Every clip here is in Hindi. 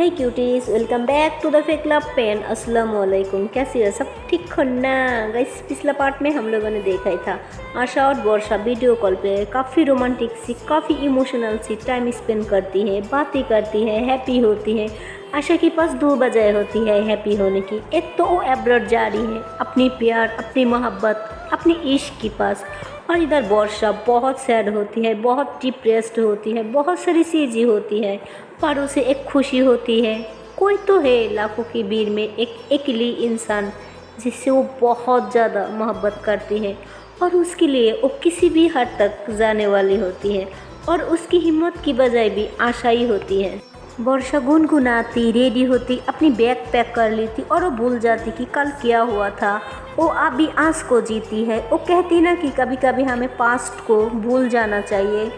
Hey cuties, welcome back to the fake love pain. अस्सलाम वालेकुम, कैसी है सब ठीक हो ना गाइस। पिछला पार्ट में हम लोगों ने देखा ही था आशा और वर्षा वीडियो कॉल पे काफ़ी रोमांटिक सी, काफ़ी इमोशनल सी टाइम स्पेंड करती है, बातें करती है, हैप्पी होती है। आशा के पास दो वजह होती है हैप्पी होने की। एक तो वो एब्रॉड जा रही है अपनी प्यार, अपनी मोहब्बत, अपनी इश्क के पास, और इधर वर्षा बहुत सैड होती है, बहुत डिप्रेस्ड होती है, बहुत सारी चीज़ें होती है, पर उसे एक खुशी होती है। कोई तो है लाखों की भीड़ में एक अकेली इंसान जिससे वो बहुत ज़्यादा मोहब्बत करती है, और उसके लिए वो किसी भी हद तक जाने वाली होती है, और उसकी हिम्मत की बजाय भी आशा ही होती है। वर्षा गुनगुनाती रेडी होती, अपनी बैग पैक कर लेती और वो भूल जाती कि कल क्या हुआ था। वो अभी आज को जीती है। वो कहती ना कि कभी कभी हमें पास्ट को भूल जाना चाहिए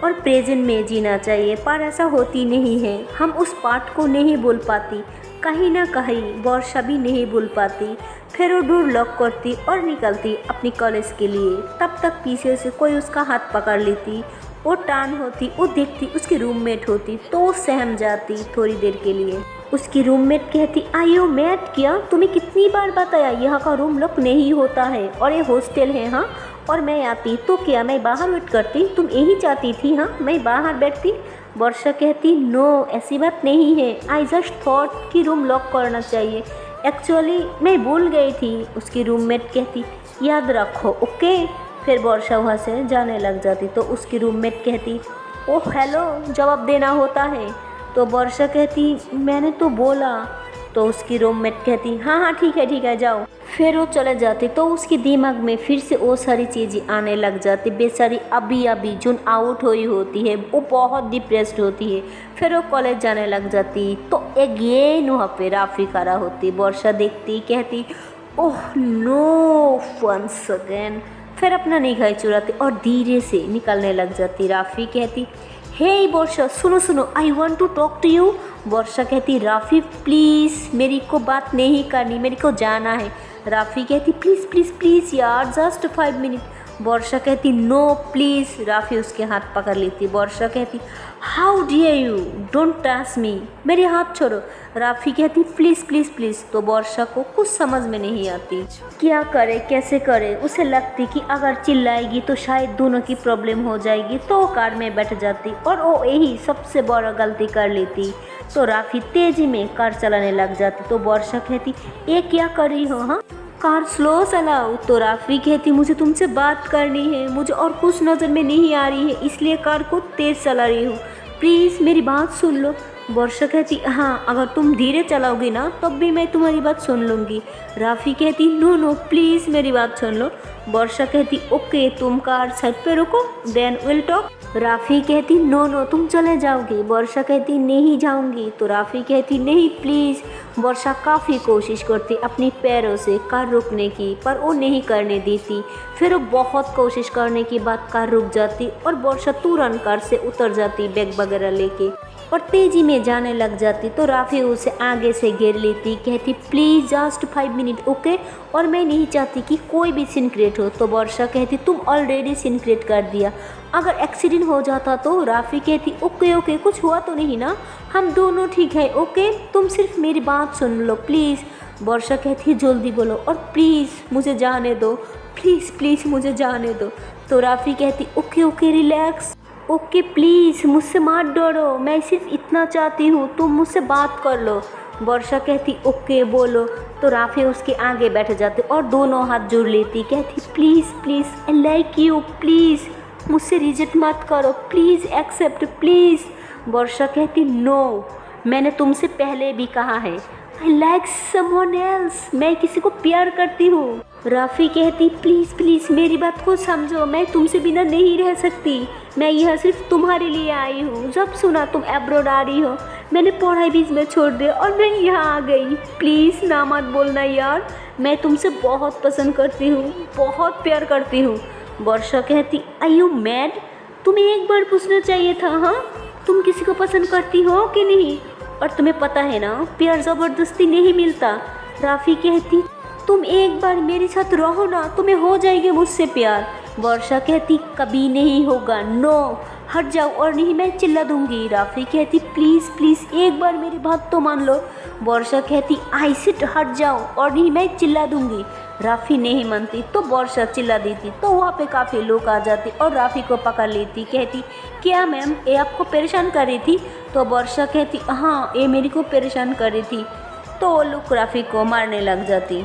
और प्रेजेंट में जीना चाहिए, पर ऐसा होती नहीं है। हम उस पार्ट को नहीं भूल पाती, कहीं ना कहीं वर्षा भी नहीं भूल पाती। फिर वो डोर लॉक करती और निकलती अपनी कॉलेज के लिए। तब तक पीछे से कोई उसका हाथ पकड़ लेती। वो टर्न होती, वो देखती उसकी रूममेट होती, तो वो सहम जाती थोड़ी देर के लिए। उसकी रूममेट कहती, आयो मैट, क्या तुम्हें कितनी बार बताया यहाँ का रूम लॉक नहीं होता है और ये हॉस्टल है। हाँ, और मैं आती तो क्या मैं बाहर वेट करती? तुम यही चाहती थी? हाँ, मैं बाहर बैठती। वर्षा कहती, नो ऐसी बात नहीं है, आई जस्ट थॉट कि रूम लॉक करना चाहिए, एक्चुअली मैं भूल गई थी। उसकी रूममेट कहती, याद रखो ओके। फिर वर्षा वहाँ से जाने लग जाती तो उसकी रूममेट कहती, ओह हेलो, जवाब देना होता है। तो वर्षा कहती, मैंने तो बोला। तो उसकी रूममेट कहती, हाँ हाँ ठीक है जाओ। फिर वो चले जाती तो उसके दिमाग में फिर से वो सारी चीज़ें आने लग जाती। बेचारी अभी जो आउट हुई होती है वो बहुत डिप्रेस्ड होती है। फिर वो कॉलेज जाने लग जाती तो अगेन वहाँ पे राफी खड़ा होती। वर्षा देखती, कहती, ओह नो, वंस अगेन। फिर अपना निगाह चुराती और धीरे से निकलने लग जाती। राफी कहती, हे वर्षा, सुनो, I want to talk to you. Varsha कहती, राफी प्लीज़, मेरी को बात नहीं करनी, मेरे को जाना है। राफी कहती, प्लीज़ यार, जस्ट 5 मिनट। वर्षा कहती, नो प्लीज़। राफी उसके हाथ पकड़ लेती। वर्षा कहती, how dare you, don't touch me, मेरे हाथ छोड़ो। राफी कहती, प्लीज़। तो वर्षा को कुछ समझ में नहीं आती, क्या करे कैसे करे। उसे लगती कि अगर चिल्लाएगी तो शायद दोनों की प्रॉब्लम हो जाएगी, तो वो कार में बैठ जाती और वो यही सबसे बड़ा गलती कर लेती। तो राफी तेज़ी में कार चलाने लग जाती। तो वर्षा कहती, ये क्या कर रही हो? हाँ, कार स्लो चलाओ। तो राफी कहती, मुझे तुमसे बात करनी है, मुझे और कुछ नज़र में नहीं आ रही है, इसलिए कार को तेज़ चला रही हूँ, प्लीज़ मेरी बात सुन लो। वर्षा कहती, हाँ, अगर तुम धीरे चलाओगी ना तब भी मैं तुम्हारी बात सुन लूँगी। राफी कहती, नो प्लीज़ मेरी बात सुन लो। वर्षा कहती, ओके, तुम कार साइड पे रुको, देन विल टॉक। राफी कहती, नो तुम चले जाओगी। वर्षा कहती, नहीं जाऊंगी। तो राफी कहती, नहीं प्लीज़। वर्षा काफ़ी कोशिश करती अपनी पैरों से कार रुकने की, पर वो नहीं करने देती। फिर वो बहुत कोशिश करने के बाद कार रुक जाती और वर्षा तुरंत कार से उतर जाती बैग वगैरह लेके और तेज़ी में जाने लग जाती। तो राफी उसे आगे से घेर लेती, कहती, प्लीज़ जस्ट 5 मिनट ओके, और मैं नहीं चाहती कि कोई भी सीन क्रिएट हो। तो वर्षा कहती, तुम ऑलरेडी सीन क्रिएट कर दिया, अगर एक्सीडेंट हो जाता तो। राफी कहती, ओके कुछ हुआ तो नहीं ना, हम दोनों ठीक है ओके, तुम सिर्फ मेरी बात सुन लो प्लीज़। वर्षा कहती, जल्दी बोलो और प्लीज़ मुझे जाने दो, प्लीज़ मुझे जाने दो। तो राफी कहती, ओके रिलैक्स, ओके प्लीज़ मुझसे मत डरो, मैं सिर्फ इतना चाहती हूँ, तुम मुझसे बात कर लो। वर्षा कहती, ओके बोलो। तो राफी उसके आगे बैठ जाती और दोनों हाथ जोड़ लेती, कहती, please I like you, please मुझसे रिजेक्ट मत करो, प्लीज़ एक्सेप्ट प्लीज़। वर्षा कहती, नो, मैंने तुमसे पहले भी कहा है, आई लाइक समवन एल्स, मैं किसी को प्यार करती हूँ। राफी कहती, प्लीज़ मेरी बात को समझो, मैं तुमसे बिना नहीं रह सकती, मैं यह सिर्फ तुम्हारे लिए आई हूँ। जब सुना तुम एब्रॉड आ रही हो, मैंने पढ़ाई बीच में छोड़ दिया और मैं यहाँ आ गई, प्लीज़ ना मत बोलना यार, मैं तुमसे बहुत पसंद करती हूँ, बहुत प्यार करती हूँ। वर्षा कहती, आर यू मैड, तुम्हें एक बार पूछना चाहिए था, हाँ, तुम किसी को पसंद करती हो कि नहीं, और तुम्हें पता है ना प्यार ज़बरदस्ती नहीं मिलता। राफी कहती, तुम एक बार मेरे साथ रहो ना, तुम्हें हो जाएगी मुझसे प्यार। वर्षा कहती, कभी नहीं होगा, नो, हट जाओ और नहीं मैं चिल्ला दूंगी। राफी कहती प्लीज़ प्लीज़ एक बार मेरी बात तो मान लो। वर्षा कहती आई सिट हट जाओ और नहीं मैं चिल्ला दूंगी। राफी नहीं मानती तो वर्षा चिल्ला देती तो वहाँ पे काफ़ी लोग आ जाते और राफी को पकड़ लेती। कहती क्या मैम ये आपको परेशान कर रही थी? तो वर्षा कहती हाँ ये मेरे को परेशान कर रही थी। तो वो लोग राफी को मारने लग जाती।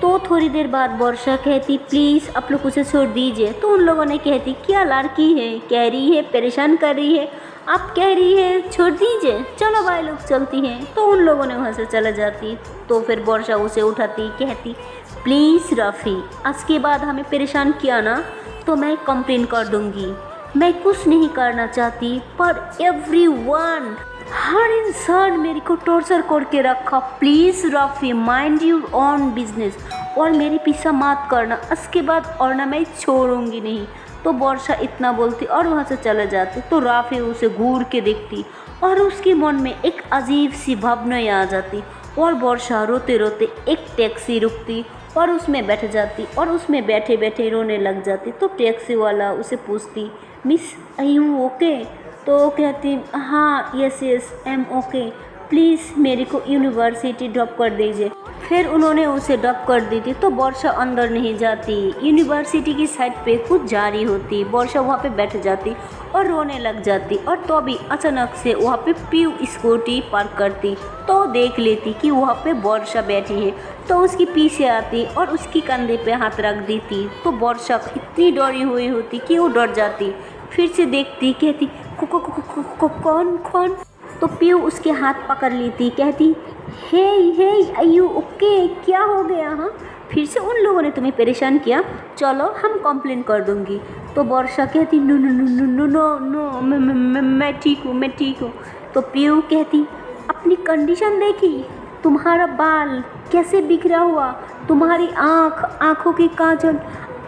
तो थोड़ी देर बाद वर्षा कहती प्लीज़ आप लोग उसे छोड़ दीजिए। तो उन लोगों ने कहती क्या लड़की है, कह रही है परेशान कर रही है, आप कह रही है छोड़ दीजिए, चलो भाई लोग चलती हैं। तो उन लोगों ने वहाँ से चले जाती। तो फिर वर्षा उसे उठाती, कहती प्लीज़ राफी आज के बाद हमें परेशान किया ना तो मैं कंप्लेन कर दूँगी। मैं कुछ नहीं करना चाहती पर एवरीवन हर इंसान मेरे को टॉर्चर करके रखा। Please Rafi mind your own business और मेरे पीछा मत करना इसके बाद और ना मैं छोड़ूंगी नहीं। तो वर्षा इतना बोलती और वहाँ से चले जाती। तो राफी उसे घूर के देखती और उसके मन में एक अजीब सी भावना आ जाती और वर्षा रोते रोते एक टैक्सी रुकती और उसमें बैठ जाती और उसमें बैठे बैठे रोने लग जाती। तो टैक्सी वाला उसे पूछती मिस आर यू ओके? तो कहती हाँ yes yes I am okay, please मेरे को यूनिवर्सिटी ड्रॉप कर दीजिए। फिर उन्होंने उसे ड्रॉप कर दी थी। तो वर्षा अंदर नहीं जाती, यूनिवर्सिटी की साइड पे कुछ जारी होती। वर्षा वहाँ पे बैठ जाती और रोने लग जाती। और तो अभी अचानक से वहाँ पे पीयू स्कूटी पार्क करती तो देख लेती कि वहाँ पे वर्षा बैठी है। तो उसकी पीछे आती और उसकी कंधे पे हाथ रख देती। तो वर्षा इतनी डरी हुई होती कि वो डर जाती। फिर से देखती, कहती कौन कौन? तो पीयू उसके हाथ पकड़ लेती, कहती हे हे आर यू ओके, क्या हो गया? हाँ फिर से उन लोगों ने तुम्हें परेशान किया, चलो हम कंप्लेन कर दूंगी। तो वर्षा कहती no no no no no no मैं ठीक हूँ मैं ठीक हूँ। तो पीयू कहती अपनी कंडीशन देखी, तुम्हारा बाल कैसे बिखरा हुआ, तुम्हारी आँखों की काजल,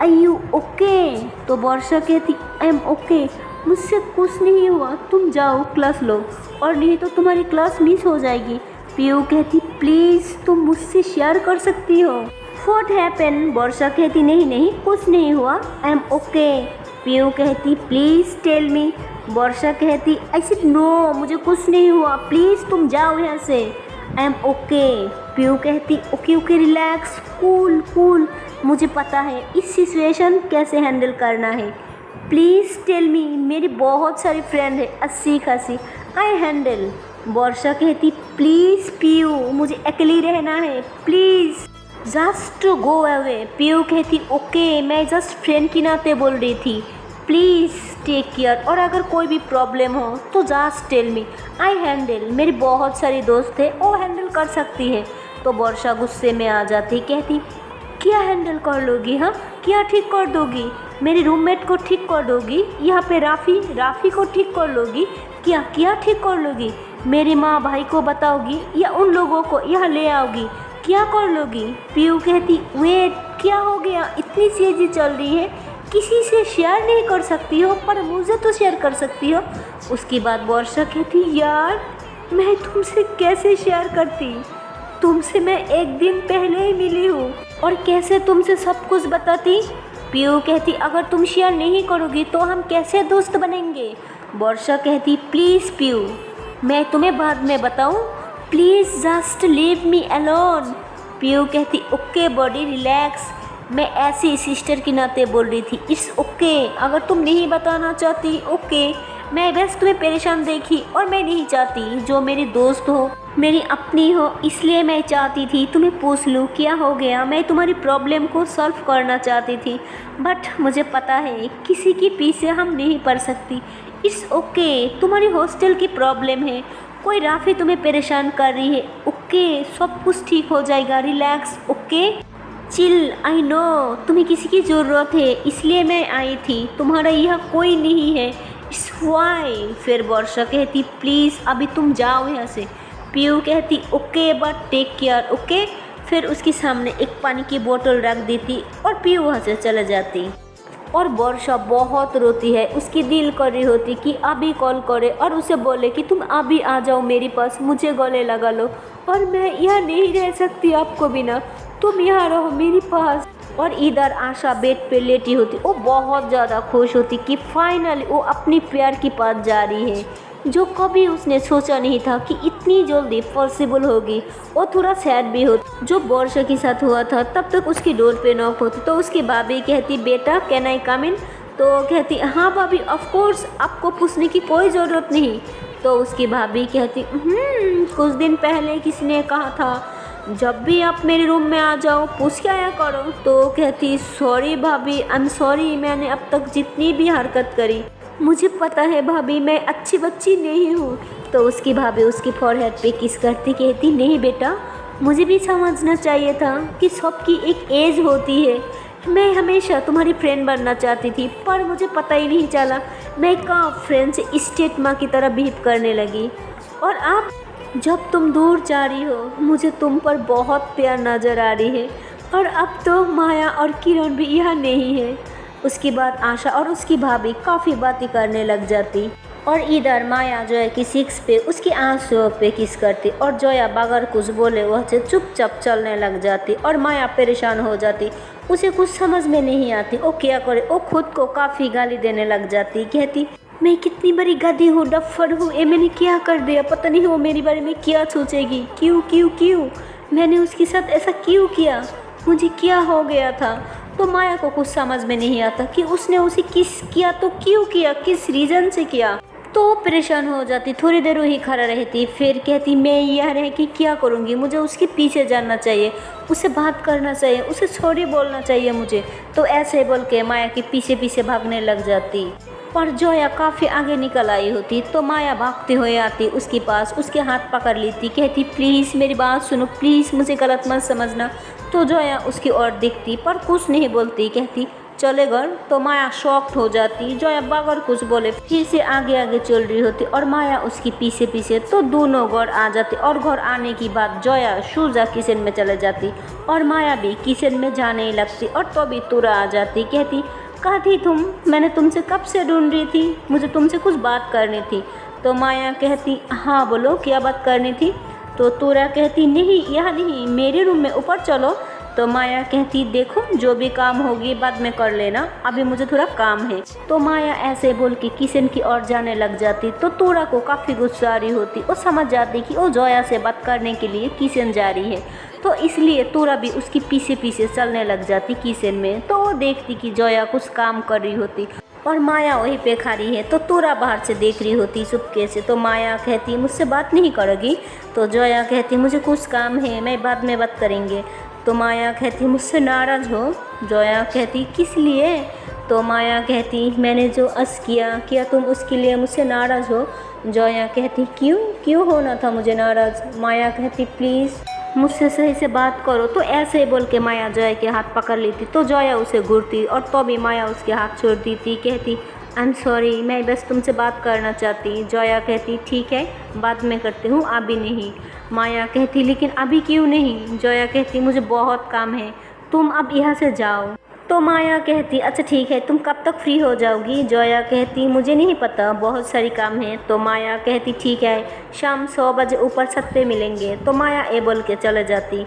आर यू ओके? तो वर्षा कहती आई एम ओके, मुझसे कुछ नहीं हुआ, तुम जाओ क्लास लो और नहीं तो तुम्हारी क्लास मिस हो जाएगी। पीयू कहती प्लीज़ तुम मुझसे शेयर कर सकती हो। What happen? वर्षा कहती नहीं नहीं कुछ नहीं हुआ, आई एम ओके। पीयू कहती प्लीज़ टेल मी। वर्षा कहती आई सेड नो मुझे कुछ नहीं हुआ, प्लीज़ तुम जाओ यहाँ से, आई एम ओके। पीयू कहती okay okay relax cool cool, मुझे पता है इस सिचुएशन कैसे हैंडल करना है, प्लीज़ टेल मी। मेरी बहुत सारी फ्रेंड है अच्छी खासी, आई हैंडल। वर्षा कहती प्लीज़ पीयू मुझे अकेली रहना है, please just go away. Piyu कहती ओके मैं जस्ट फ्रेंड की नाते बोल रही थी, प्लीज़ टेक केयर और अगर कोई भी प्रॉब्लम हो तो just tell me, I handle. मेरी बहुत सारी दोस्त है वो हैंडल कर सकती है। तो वर्षा गुस्से में आ जाती, कहती क्या हैंडल कर लोगी? हाँ क्या ठीक कर दोगी? मेरी रूममेट को ठीक कर दोगी? यहाँ पे राफ़ी को ठीक कर लोगी? क्या ठीक कर लोगी? मेरी माँ भाई को बताओगी या उन लोगों को यहाँ ले आओगी? क्या कर लोगी? पीयू कहती वेट क्या हो गया, इतनी तेज़ी चल रही है, किसी से शेयर नहीं कर सकती हो पर मुझे तो शेयर कर सकती हो। उसके बाद वर्षा कहती यार मैं तुमसे कैसे शेयर करती, तुमसे मैं एक दिन पहले ही मिली हूँ और कैसे तुमसे सब कुछ बताती। पीयू कहती अगर तुम शेयर नहीं करोगी तो हम कैसे दोस्त बनेंगे। वर्षा कहती प्लीज़ पीयू मैं तुम्हें बाद में बताऊँ, please just leave me alone. Piyu कहती ओके बॉडी रिलैक्स, मैं ऐसी सिस्टर की नाते बोल रही थी, इट्स ओके अगर तुम नहीं बताना चाहती ओके। मैं बस तुम्हें परेशान देखी और मैं नहीं चाहती जो मेरी दोस्त हो मेरी अपनी हो, इसलिए मैं चाहती थी तुम्हें पूछ लूँ क्या हो गया। मैं तुम्हारी प्रॉब्लम को सॉल्व करना चाहती थी बट मुझे पता है किसी के पीछे हम नहीं पड़ सकती, इट्स ओके तुम्हारी हॉस्टल की प्रॉब्लम है, कोई राफ़ी तुम्हें परेशान कर रही है, ओके सब कुछ ठीक हो जाएगा, relax okay chill. I know तुम्हें किसी की ज़रूरत है इसलिए मैं आई थी, तुम्हारा यहाँ कोई नहीं है, इट्स वाई। फिर वर्षा कहती प्लीज़ अभी तुम जाओ यहाँ से। पीयू कहती okay but take care okay. फिर उसके सामने एक पानी की बोतल रख देती और पीयू वहाँ से चला जाती। और वर्षा बहुत रोती है, उसकी दिल कर रही होती कि अभी कॉल करे और उसे बोले कि तुम अभी आ जाओ मेरे पास, मुझे गले लगा लो और मैं यहाँ नहीं रह सकती आपको बिना, तुम यहाँ रहो मेरे पास। और इधर आशा बेड पे लेटी होती, वो बहुत ज़्यादा खुश होती कि फाइनली वो अपनी प्यार की पास जा रही है, जो कभी उसने सोचा नहीं था कि इतनी जल्दी पॉसिबल होगी। वो थोड़ा सैड भी होती। जो वर्षा के साथ हुआ था तब तक उसकी डोर पे नॉक होती तो उसकी भाभी कहती, बेटा कैन आई कम इन? तो कहती, हाँ भाभी ऑफ कोर्स, आपको पूछने की कोई ज़रूरत नहीं। तो उसकी भाभी कहती, कुछ दिन पहले किसी ने कहा था जब भी आप मेरे रूम में आ जाओ पूछ के आया करो। तो कहती, सॉरी भाभी, आई एम सॉरी, मैंने अब तक जितनी भी हरकत करी मुझे पता है भाभी, मैं अच्छी बच्ची नहीं हूँ। तो उसकी भाभी उसकी फॉरहेड पे किस करती कहती, नहीं बेटा, मुझे भी समझना चाहिए था कि सबकी एक एज होती है। मैं हमेशा तुम्हारी फ्रेंड बनना चाहती थी पर मुझे पता ही नहीं चला मैं कहाँ फ्रेंड से स्टेट माँ की तरह बिहेव करने लगी। और अब जब तुम दूर जा रही हो मुझे तुम पर बहुत प्यार नज़र आ रही है। और अब तो माया और किरण भी यहाँ नहीं है। उसके बाद आशा और उसकी भाभी काफ़ी बातें करने लग जाती और इधर माया जोया की सिक्स पे उसकी आंसुओं पे किस करती और जोया बगैर कुछ बोले वह से चुपचाप चलने लग जाती और माया परेशान हो जाती। उसे कुछ समझ में नहीं आती वो क्या करे। वो खुद को काफ़ी गाली देने लग जाती, कहती, मैं कितनी बड़ी गधी हूँ, डफर हूँ, ये मैंने क्या कर दिया, पता नहीं वो मेरे बारे में क्या सोचेगी, क्यों क्यों क्यों मैंने उसके साथ ऐसा क्यों किया, मुझे क्या हो गया था। तो माया को कुछ समझ में नहीं आता कि उसने उसे किस किया तो क्यों किया, किस रीज़न से किया। तो वो परेशान हो जाती, थोड़ी देर वही खड़ा रहती, फिर कहती, मैं यह रह कि क्या करूँगी, मुझे उसके पीछे जाना चाहिए, उससे बात करना चाहिए, उसे सॉरी बोलना चाहिए मुझे। तो ऐसे बोल के माया के पीछे पीछे भागने लग जाती। पर जोया काफ़ी आगे निकल आई होती तो माया भागते हुए आती उसके पास, उसके हाथ पकड़ लेती, कहती, प्लीज़ मेरी बात सुनो, प्लीज़ मुझे गलत मत समझना। तो जोया उसकी ओर दिखती पर कुछ नहीं बोलती, कहती, चले घर। तो माया शॉक्ड हो जाती। जोया बगैर कुछ बोले फिर से आगे आगे चल रही होती और माया उसके पीछे पीछे। तो दोनों घर आ जाते और घर आने की बाद जोया शुजा किचन में चले जाती और माया भी किचन में जाने ही लगती। और तो भी तुरा आ जाती, कहती, कहाँ थी तुम, मैंने तुमसे कब से ढूंढ रही थी, मुझे तुमसे कुछ बात करनी थी। तो माया कहती, हाँ बोलो क्या बात करनी थी। तो तुरा कहती, नहीं यहाँ नहीं, मेरे रूम में ऊपर चलो। तो माया कहती, देखो जो भी काम होगी बाद में कर लेना, अभी मुझे थोड़ा काम है। तो माया ऐसे बोल के किचन की ओर जाने लग जाती। तो तुरा को काफ़ी गुस्सा आ रही होती, वो समझ जाती कि वो जोया से बात करने के लिए किचन जा रही है। तो इसलिए तुरा भी उसके पीछे पीछे चलने लग जाती किचन में। तो वो देखती कि जोया कुछ काम कर रही होती और माया वहीं पे खड़ी है। तो तुरा बाहर से देख रही होती चुपके से। तो माया कहती, मुझसे बात नहीं करोगी। तो जोया कहती, मुझे कुछ काम है, मैं बाद में बात करेंगे। तो माया कहती, मुझसे नाराज़ हो। जोया कहती, किस लिए। तो माया कहती, मैंने जो किया तुम उसके लिए मुझसे नाराज़ हो। जोया कहती, क्यों होना था मुझे नाराज़। माया कहती, प्लीज़ मुझसे सही से बात करो। तो ऐसे ही बोल के माया जोया के हाथ पकड़ लेती। तो जोया उसे घूरती और तो भी माया उसके हाथ छोड़ देती, कहती, आई एम सॉरी, मैं बस तुमसे बात करना चाहती। जोया कहती, ठीक है बाद में करती हूँ, अभी नहीं। माया कहती, लेकिन अभी क्यों नहीं। जोया कहती, मुझे बहुत काम है, तुम अब यहाँ से जाओ। तो माया कहती, अच्छा ठीक है, तुम कब तक फ्री हो जाओगी। जोया कहती, मुझे नहीं पता, बहुत सारी काम है। तो माया कहती, ठीक है, शाम 6 बजे ऊपर छत पे मिलेंगे। तो माया ए बोल के चले जाती।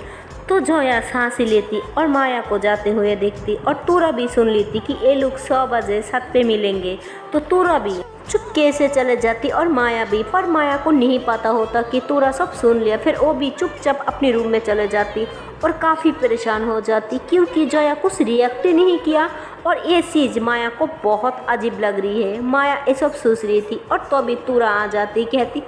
तो जोया सांस लेती और माया को जाते हुए देखती और तुरा भी सुन लेती कि ये लोग 100 बजे छत पे मिलेंगे। तो तुरा भी चुपके से चले जाती और माया भी, पर माया को नहीं पता होता कि तुरा सब सुन लिया। फिर वो भी चुपचाप अपने रूम में चले जाती और काफ़ी परेशान हो जाती क्योंकि जोया कुछ रिएक्ट नहीं किया और ये चीज़ माया को बहुत अजीब लग रही है। माया ये सब सोच रही थी और तो भी तुरा आ जाती, कहती,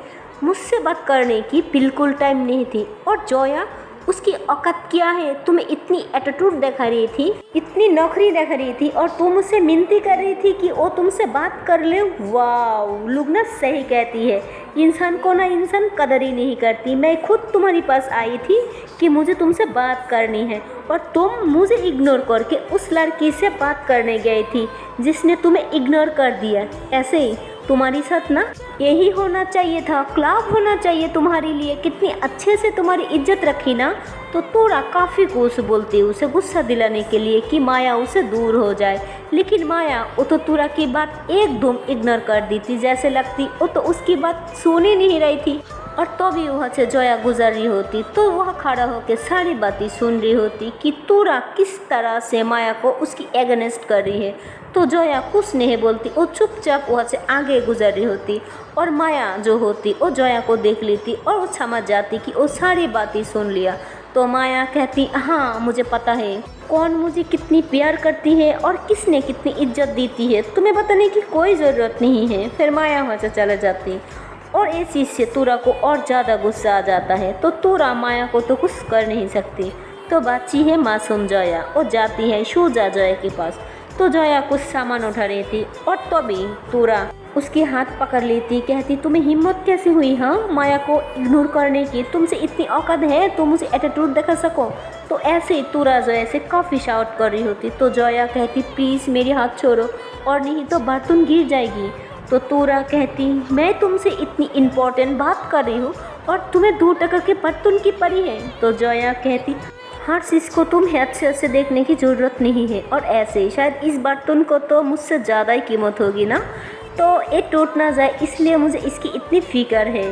मुझसे बात करने की बिल्कुल टाइम नहीं थी। और जोया उसकी औकात क्या है, तुम्हें इतनी एटीट्यूड दिखा रही थी, इतनी नौकरी दिखा रही थी और तुम मुझसे मिन्नती कर रही थी कि वो तुमसे बात कर ले। वाह, लोग ना सही कहती है, इंसान को ना इंसान कदर ही नहीं करती। मैं खुद तुम्हारे पास आई थी कि मुझे तुमसे बात करनी है और तुम मुझे इग्नोर करके उस लड़की से बात करने गई थी जिसने तुम्हें इग्नोर कर दिया। ऐसे ही तुम्हारी साथ ना यही होना चाहिए था, क्लाब होना चाहिए तुम्हारे लिए। कितनी अच्छे से तुम्हारी इज्जत रखी ना। तो तुरा काफ़ी कुछ बोलती उसे गुस्सा दिलाने के लिए कि माया उसे दूर हो जाए, लेकिन माया वो तो तुरा की बात एकदम इग्नोर कर दी थी, जैसे लगती वो तो उसकी बात सुन ही नहीं रही थी। और तो भी वहाँ से जोया गुजर रही होती तो वह खड़ा होकर सारी बातें सुन रही होती कि तूरा किस तरह से माया को उसकी एगेंस्ट कर रही है। तो जोया कुछ नहीं बोलती, वो चुपचाप वहाँ से आगे गुजर रही होती और माया जो होती वो जोया को देख लेती और वो समझ जाती कि वो सारी बातें सुन लिया। तो माया कहती, हाँ मुझे पता है कौन मुझे कितनी प्यार करती है और किसने कितनी इज्जत देती है, तुम्हें बताने की कोई ज़रूरत नहीं है। फिर माया वहाँ से चला जाती और इस चीज़ से तूरा को और ज़्यादा गुस्सा आ जाता है। तो तूरा माया को तो कुछ कर नहीं सकती। तो बच्ची है मासूम जोया, वो जाती है शूजा जोया के पास। तो जोया कुछ सामान उठा रही थी और तभी तूरा उसके हाथ पकड़ लेती, कहती तुम्हें हिम्मत कैसे हुई हाँ माया को इग्नोर करने की, तुमसे इतनी औकात है तुम मुझे एटीट्यूड दिखा सको। तो ऐसे ही तूरा जोया से काफ़ी शाउट कर रही होती। तो जोया कहती प्लीज़ मेरे हाथ छोड़ो और नहीं तो बर्तन गिर जाएगी। तो तूरा कहती मैं तुमसे इतनी इम्पोर्टेंट बात कर रही हूँ और तुम्हें 2 टका के बर्तन की पड़ी है। तो जोया कहती हर चीज़ को तुम अच्छे से देखने की ज़रूरत नहीं है और ऐसे ही शायद इस बर्तन को तो मुझसे ज़्यादा ही कीमत होगी ना, तो ये टूट ना जाए इसलिए मुझे इसकी इतनी फिक्र है।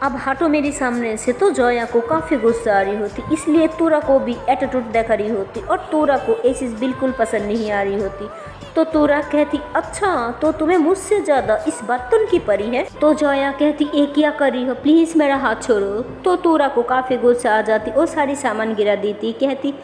अब हटो मेरे सामने से। तो जोया को काफ़ी गुस्सा आ रही होती, इसलिए तूरा को भी एटीट्यूड दिखा रही होती और तूरा को ये चीज़ बिल्कुल पसंद नहीं आ रही होती। तो तूरा कहती अच्छा तो तुम्हें मुझसे ज़्यादा इस बर्तन की पड़ी है। तो जोया कहती ये क्या कर रही हो, प्लीज़ मेरा हाथ छोड़ो। तो तूरा को काफ़ी गुस्सा आ जाती और सारी सामान गिरा देती, कहती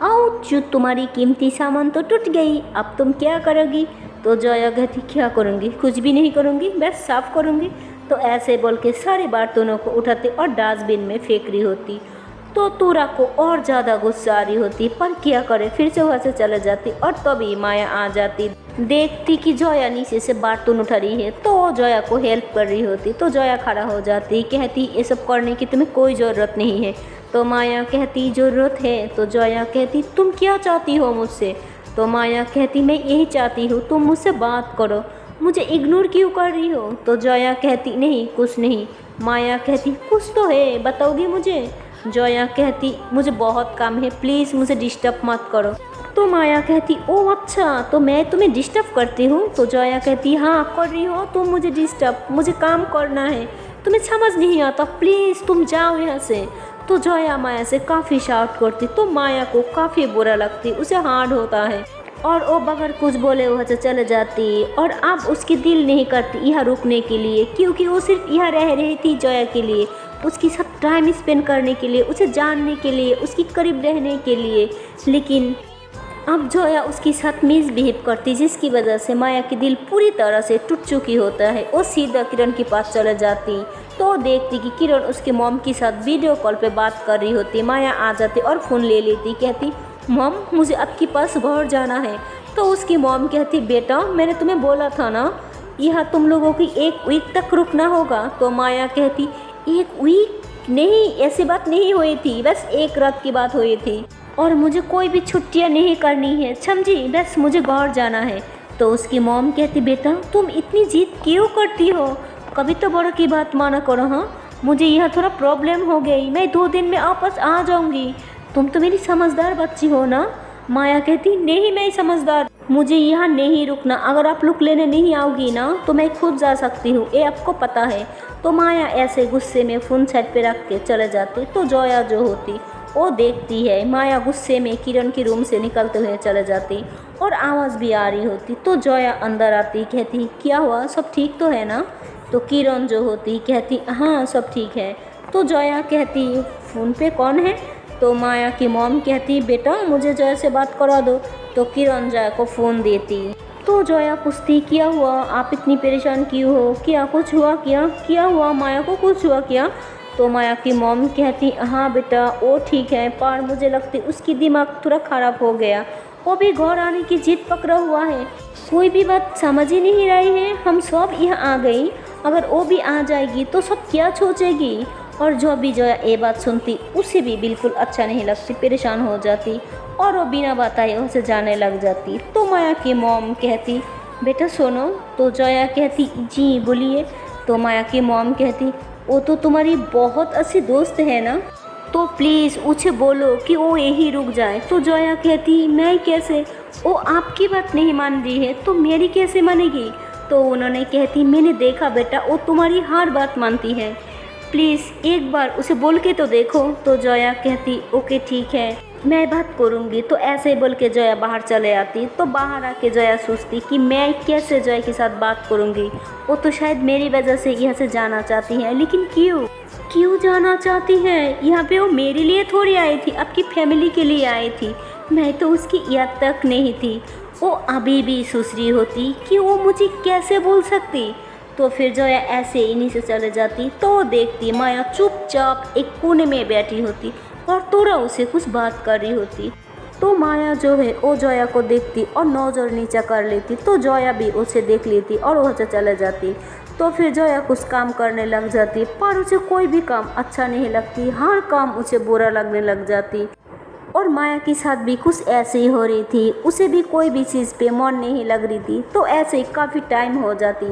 आउच तुम्हारी कीमती सामान तो टूट गई, अब तुम क्या करोगी। तो जोया कहती क्या करूँगी, कुछ भी नहीं करूँगी, बस साफ़ करूँगी। तो ऐसे बोल के सारे बर्तनों को उठाती और डस्टबिन में फेंक रही होती। तो तूरा को और ज़्यादा गुस्सा आ रही होती, पर क्या करे, फिर से वहाँ से चले जाती और तभी माया आ जाती, देखती कि जोया नीचे से बर्तन उठा रही है। तो वो जोया को हेल्प कर रही होती। तो जोया खड़ा हो जाती, कहती ये सब करने की तुम्हें कोई ज़रूरत नहीं है। तो माया कहती ज़रूरत है। तो जोया कहती तुम क्या चाहती हो मुझसे। तो माया कहती मैं यही चाहती हूँ तुम मुझसे बात करो, मुझे इग्नोर क्यों कर रही हो। तो जोया कहती नहीं कुछ नहीं। माया कहती कुछ तो है, बताओगी मुझे। जोया कहती मुझे बहुत काम है, प्लीज़ मुझे डिस्टर्ब मत करो। तो माया कहती ओ अच्छा तो मैं तुम्हें डिस्टर्ब करती हूँ। तो जोया कहती हाँ कर रही हो तुम मुझे डिस्टर्ब, मुझे काम करना है, तुम्हें समझ नहीं आता, प्लीज़ तुम जाओ यहाँ से। तो जोया माया से काफ़ी शाउट करती। तो माया को काफ़ी बुरा लगती, उसे हार्ड होता है और वो बगैर कुछ बोले वहाँ से चले जाती। और अब उसकी दिल नहीं करती यहाँ रुकने के लिए, क्योंकि वो सिर्फ यहाँ रह रही थी जोया के लिए, उसके साथ टाइम स्पेंड करने के लिए, उसे जानने के लिए, उसके करीब रहने के लिए। लेकिन अब जोया उसके साथ मिसबिहेव करती, जिसकी वजह से माया की दिल पूरी तरह से टूट चुकी होता है। वो सीधा किरण के पास चले जाती तो देखती कि किरण उसके मॉम के साथ वीडियो कॉल पे बात कर रही होती। माया आ जाती और फ़ोन ले लेती, कहती मॉम मुझे आपके पास घर जाना है। तो उसकी मॉम कहती बेटा मैंने तुम्हें बोला था ना यहाँ तुम लोगों की 1 वीक तक रुकना होगा। तो माया कहती 1 वीक नहीं, ऐसी बात नहीं हुई थी, बस 1 रात की बात हुई थी और मुझे कोई भी छुट्टियाँ नहीं करनी है, समझी, बस मुझे घर जाना है। तो उसकी मॉम कहती बेटा तुम इतनी जिद क्यों करती हो, कभी तो बड़ों की बात माना करो। हाँ मुझे यहाँ थोड़ा प्रॉब्लम हो गई, मैं 2 दिन में वापस आ जाऊँगी, तुम तो मेरी समझदार बच्ची हो ना। माया कहती नहीं मैं समझदार, मुझे यहाँ नहीं रुकना, अगर आप लोग लेने नहीं आओगी ना तो मैं खुद जा सकती हूँ, ये आपको पता है। तो माया ऐसे गुस्से में फ़ोन साइड पे रख के चले जाती। तो जोया जो होती वो देखती है माया गुस्से में किरण के रूम से निकलते हुए चले जाती और आवाज़ भी आ रही होती। तो जोया अंदर आती, कहती क्या हुआ, सब ठीक तो है ना। तो किरण जो होती कहती हाँ सब ठीक है। तो जोया कहती फ़ोन पे कौन है। तो माया की मॉम कहती बेटा मुझे जोया से बात करा दो। तो किरण जोया को फ़ोन देती। तो जोया पूछती क्या हुआ, आप इतनी परेशान क्यों हो, क्या कुछ हुआ, क्या हुआ, माया को कुछ हुआ क्या। तो माया की मॉम कहती हाँ बेटा वो ठीक है, पर मुझे लगती उसकी दिमाग थोड़ा ख़राब हो गया, वो भी घर आने की जिद पकड़ा हुआ है, कोई भी बात समझ ही नहीं रही है। हम सब यहाँ आ गई, अगर वो भी आ जाएगी तो सब क्या सोचेगी। और जो भी जोया ये बात सुनती उसे भी बिल्कुल अच्छा नहीं लगती, परेशान हो जाती और वो बिना बताए उसे जाने लग जाती। तो माया की मॉम कहती बेटा सुनो। तो जोया कहती जी बोलिए। तो माया की मॉम कहती वो तो तुम्हारी बहुत अच्छी दोस्त है ना, तो प्लीज़ उसे बोलो कि वो यही रुक जाए। तो जोया कहती मैं कैसे, वो आपकी बात नहीं मान रही है तो मेरी कैसे मानेगी। तो उन्होंने कहती मैंने देखा बेटा वो तुम्हारी हर बात मानती है, प्लीज़ एक बार उसे बोल के तो देखो। तो जोया कहती ओके ठीक है, मैं बात करूँगी। तो ऐसे ही बोल के जोया बाहर चले आती। तो बाहर आके जोया सोचती कि मैं कैसे जोया के साथ बात करूँगी, वो तो शायद मेरी वजह से यहाँ से जाना चाहती है, लेकिन क्यों जाना चाहती है? यहाँ पे वो मेरे लिए थोड़ी आई थी, आपकी फैमिली के लिए आई थी। मैं तो उसकी याद तक नहीं थी। वो अभी भी सोच रही होती कि वो मुझे कैसे बोल सकती। तो फिर जोया ऐसे इन्हीं से चले जाती। तो देखती माया चुपचाप एक कोने में बैठी होती और तोरा उसे कुछ बात कर रही होती। तो माया जो है वो जोया को देखती और नज़र नीचा कर लेती। तो जोया भी उसे देख लेती और वहाँ से चले जाती। तो फिर जोया कुछ काम करने लग जाती, पर उसे कोई भी काम अच्छा नहीं लगती, हर काम उसे बुरा लगने लग जाती। और माया के साथ भी कुछ ऐसे ही हो रही थी, उसे भी कोई भी चीज़ पे मन नहीं लग रही थी। तो ऐसे ही काफ़ी टाइम हो जाती,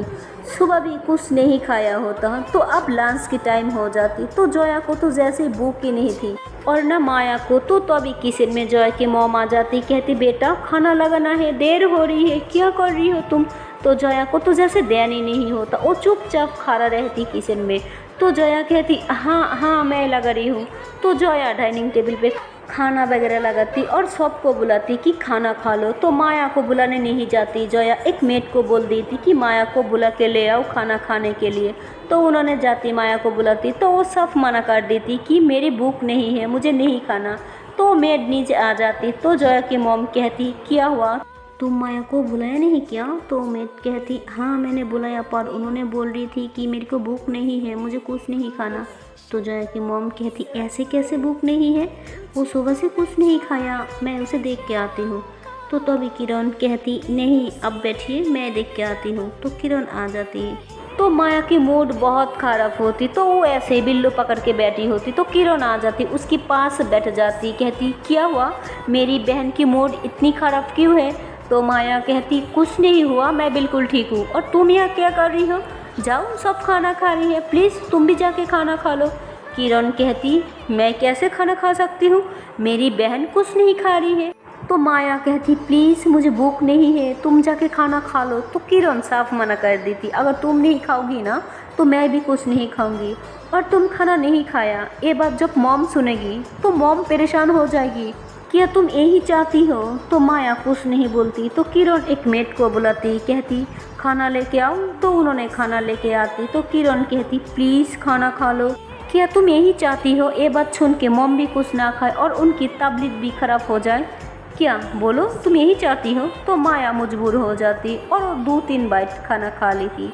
सुबह भी कुछ नहीं खाया होता। तो अब लंच की टाइम हो जाती। तो जोया को तो जैसे भूख ही नहीं थी और ना माया को। तो अभी किचन में जोया की मॉम आ जाती, कहती बेटा खाना लगाना है, देर हो रही है, क्या कर रही हो तुम? तो जोया को तो जैसे ध्यान ही नहीं होता, वो चुपचाप खड़ा रहती किचन में। तो जोया कहती हाँ मैं लगा रही हूँ। तो जोया डाइनिंग टेबल पे खाना वगैरह लगाती और सबको बुलाती कि खाना खा लो। तो माया को बुलाने नहीं जाती जोया, एक मेड को बोल देती कि माया को बुला के ले आओ खाना खाने के लिए। तो उन्होंने जाती माया को बुलाती, तो वो सब मना कर देती कि मेरी भूख नहीं है, मुझे नहीं खाना। तो मेड नीचे आ जाती। तो जोया की मॉम कहती क्या हुआ, तुम माया को बुलाया नहीं क्या? तो मेड कहती हाँ मैंने बुलाया, पर उन्होंने बोल रही थी कि मेरे को भूख नहीं है, मुझे कुछ नहीं खाना। तो जोया की मॉम कहती ऐसे कैसे भूख नहीं है, वो सुबह से कुछ नहीं खाया, मैं उसे देख के आती हूँ। तो तभी किरण कहती नहीं अब बैठिए मैं देख के आती हूँ। तो किरण आ जाती है। तो माया की मूड बहुत ख़राब होती, तो वो ऐसे ही बिल्लू पकड़ के बैठी होती। तो किरण आ जाती, उसके पास बैठ जाती, कहती क्या हुआ, मेरी बहन की मूड इतनी ख़राब क्यों है? तो माया कहती कुछ नहीं हुआ, मैं बिल्कुल ठीक हूँ। और तुम यहाँ क्या कर रही हो? जाओ सब खाना खा रही है, प्लीज़ तुम भी जाके खाना खा लो। किरण कहती मैं कैसे खाना खा सकती हूँ, मेरी बहन कुछ नहीं खा रही है। तो माया कहती प्लीज़ मुझे भूख नहीं है, तुम जाके खाना खा लो। तो किरण साफ मना कर देती अगर तुम नहीं खाओगी ना तो मैं भी कुछ नहीं खाऊंगी, और तुम खाना नहीं खाया ये बात जब मॉम सुनेगी तो मॉम परेशान हो जाएगी, क्या तुम यही चाहती हो? तो माया कुछ नहीं बोलती। तो किरण एक मेड को बुलाती, कहती खाना लेके आओ। तो उन्होंने खाना लेके आती। तो किरण कहती प्लीज़ खाना खा लो, क्या तुम यही चाहती हो ये बात सुन के मॉम भी कुछ ना खाए और उनकी तबीयत भी खराब हो जाए? क्या बोलो तुम यही चाहती हो? तो माया मजबूर हो जाती और 2-3 बाइट खाना खा लेती।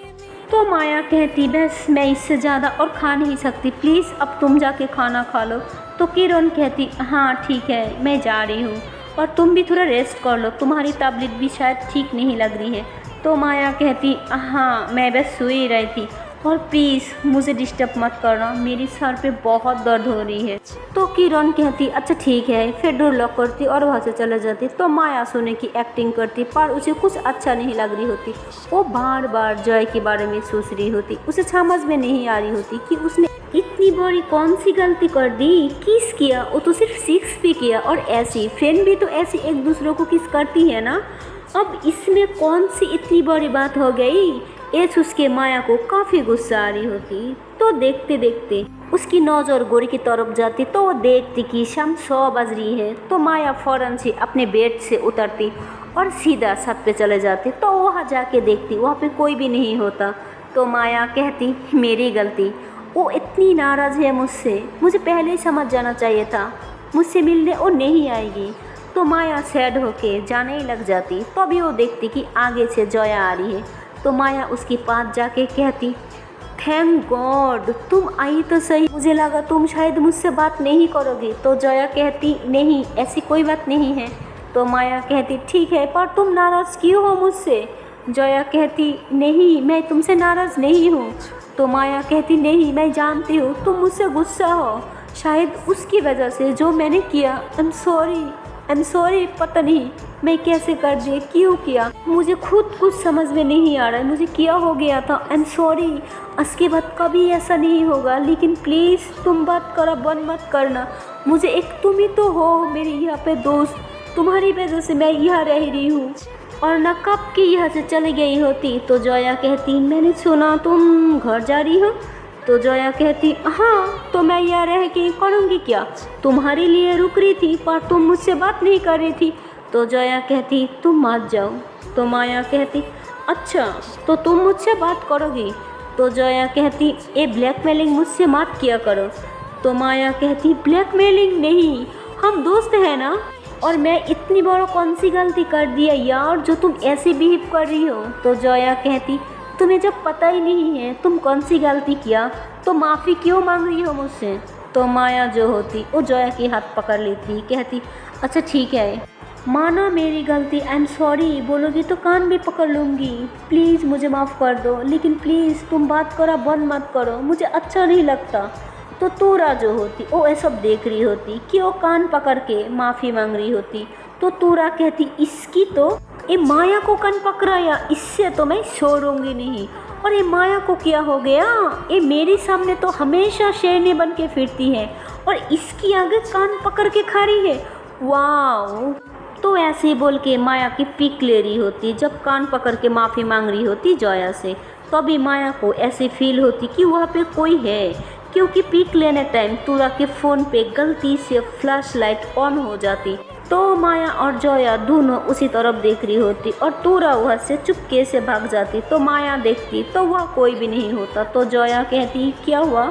तो माया कहती बस मैं इससे ज़्यादा और खा नहीं सकती, प्लीज़ अब तुम जाके खाना खा लो। तो किरण कहती हाँ ठीक है मैं जा रही हूँ, और तुम भी थोड़ा रेस्ट कर लो, तुम्हारी तबीयत भी शायद ठीक नहीं लग रही है। तो माया कहती हाँ मैं बस सो ही रही थी, और प्लीज़ मुझे डिस्टर्ब मत करना, मेरी सर पे बहुत दर्द हो रही है। तो किरण कहती अच्छा ठीक है, फिर डोर लॉक करती और वहाँ से चले जाती। तो माया सोने की एक्टिंग करती, पर उसे कुछ अच्छा नहीं लग रही होती। वो बार बार जय के बारे में सोच रही होती, उसे समझ में नहीं आ रही होती कि उसने इतनी बड़ी कौन सी गलती कर दी। किस किया, वो तो सिर्फ 6 पे किया, और ऐसी फ्रेंड भी तो ऐसे एक दूसरे को किस करती है ना। अब इसमें कौन सी इतनी बड़ी बात हो गई, ये सोच के माया को काफ़ी गुस्सा आ रही होती। तो देखते देखते उसकी नज़र गोरी की तरफ जाती। तो वो देखती कि शाम 6 बज रही है। तो माया फ़ौरन से अपने बेड से उतरती और सीधा छत पे चले जाती। तो वहाँ जाके देखती वहाँ पे कोई भी नहीं होता। तो माया कहती मेरी गलती, वो इतनी नाराज़ है मुझसे, मुझे पहले ही समझ जाना चाहिए था, मुझसे मिलने वो नहीं आएगी। तो माया सैड होके जाने ही लग जाती। तो अभी वो देखती कि आगे से जोया आ रही है। तो माया उसके पास जाके कहती थैंक गॉड तुम आई तो सही, मुझे लगा तुम शायद मुझसे बात नहीं करोगी। तो जोया कहती नहीं ऐसी कोई बात नहीं है। तो माया कहती ठीक है, पर तुम नाराज़ क्यों हो मुझसे? जोया कहती नहीं मैं तुमसे नाराज़ नहीं हूँ। तो माया कहती नहीं मैं जानती हूँ तुम मुझसे गुस्सा हो, शायद उसकी वजह से जो मैंने किया। आई एम सॉरी, पता नहीं मैं कैसे कर दिया, क्यों किया, मुझे खुद कुछ समझ में नहीं आ रहा है, मुझे क्या हो गया था। आई एम सॉरी, इसके बाद कभी ऐसा नहीं होगा, लेकिन प्लीज़ तुम बात करो बंद मत करना। मुझे एक तुम ही तो हो मेरे यहाँ पे दोस्त, तुम्हारी वजह से मैं यहाँ रह रही हूँ, और न कब की यहाँ से चली गई होती। तो जोया कहती मैंने सुना तुम घर जा रही हो। तो जोया कहती हाँ, तो मैं यहाँ रह के करूँगी क्या, तुम्हारे लिए रुक रही थी पर तुम मुझसे बात नहीं कर रही थी। तो जोया कहती तुम मत जाओ। तो माया कहती अच्छा, तो तुम मुझसे बात करोगी। तो जोया कहती ये ब्लैकमेलिंग मुझसे मत किया करो। तो माया कहती ब्लैकमेलिंग नहीं, हम दोस्त हैं ना। और मैं इतनी बड़ा कौन सी गलती कर दिया यार जो तुम ऐसे बिहेव कर रही हो। तो जोया कहती तुम्हें जब पता ही नहीं है तुम कौन सी गलती किया तो माफ़ी क्यों मांग रही हो मुझसे। तो माया जो होती वो जोया की हाथ पकड़ लेती, कहती अच्छा ठीक है, माना मेरी गलती, आई एम सॉरी बोलोगी तो कान भी पकड़ लूँगी, प्लीज़ मुझे माफ़ कर दो, लेकिन प्लीज़ तुम बात करा बंद मत करो, मुझे अच्छा नहीं लगता। तो तूरा जो होती वो ये सब देख रही होती कि वो कान पकड़ के माफ़ी मांग रही होती। तो तूरा कहती इसकी तो ये माया को कान पकड़ाया, इससे तो मैं छोड़ूंगी नहीं। और ये माया को क्या हो गया, ये मेरे सामने तो हमेशा शेरनी बन के फिरती है और इसकी आगे कान पकड़ के खड़ी है, वाह। तो ऐसे ही बोल के माया की पिक ले रही होती, जब कान पकड़ के माफ़ी मांग रही होती जोया से, तभी माया को ऐसे फील होती कि वहाँ पे कोई है, क्योंकि पिक लेने टाइम तूरा के फ़ोन पे गलती से फ्लैश लाइट ऑन हो जाती। तो माया और जोया दोनों उसी तरफ देख रही होती और तूरा वहाँ से चुपके से भाग जाती। तो माया देखती तो वह कोई भी नहीं होता। तो जोया कहती क्या हुआ।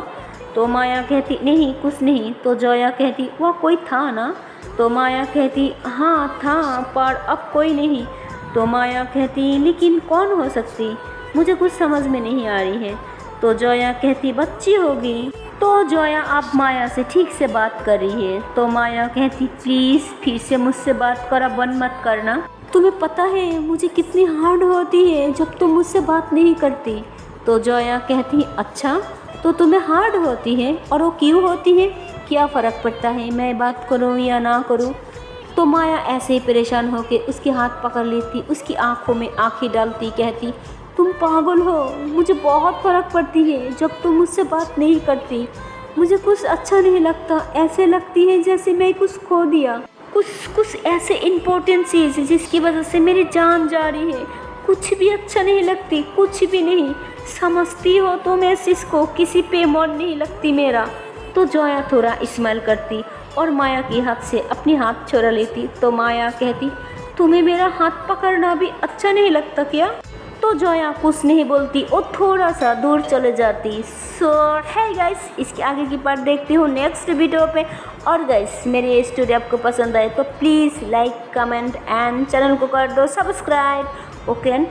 तो माया कहती नहीं कुछ नहीं। तो जोया कहती वह कोई था ना। तो माया कहती हाँ था, पर अब कोई नहीं। तो माया कहती लेकिन कौन हो सकती, मुझे कुछ समझ में नहीं आ रही है। तो जोया कहती बच्ची होगी। तो जोया अब माया से ठीक से बात कर रही है। तो माया कहती प्लीज़ फिर से मुझसे बात करा बंद मत करना, तुम्हें पता है मुझे कितनी हार्ड होती है जब तुम मुझसे बात नहीं करती। तो जोया कहती अच्छा, तो तुम्हें हार्ड होती है और वो क्यों होती है, क्या फ़र्क पड़ता है मैं बात करूँ या ना करूँ। तो माया ऐसे ही परेशान होकर उसके हाथ पकड़ लेती, उसकी आंखों में आंखें डालती, कहती तुम पागल हो, मुझे बहुत फ़र्क पड़ती है जब तुम मुझसे बात नहीं करती, मुझे कुछ अच्छा नहीं लगता, ऐसे लगती है जैसे मैं कुछ खो दिया, कुछ ऐसे इम्पोर्टेंट चीज़ जिसकी वजह से मेरी जान जा रही है, कुछ भी अच्छा नहीं लगती, कुछ भी नहीं, समझती हो तो मैं इसको किसी पे मन नहीं लगती मेरा। तो जोया थोड़ा स्माइल करती और माया के हाथ से अपनी हाथ छुड़ा लेती। तो माया कहती तुम्हें मेरा हाथ पकड़ना भी अच्छा नहीं लगता क्या। तो जोया कुछ नहीं बोलती और थोड़ा सा दूर चले जाती। सो है गाइस, इसके आगे की पार्ट देखती हूँ नेक्स्ट वीडियो पे। और गाइस मेरी ये स्टोरी आपको पसंद आए तो please like comment and channel को कर दो सब्सक्राइब। Okay and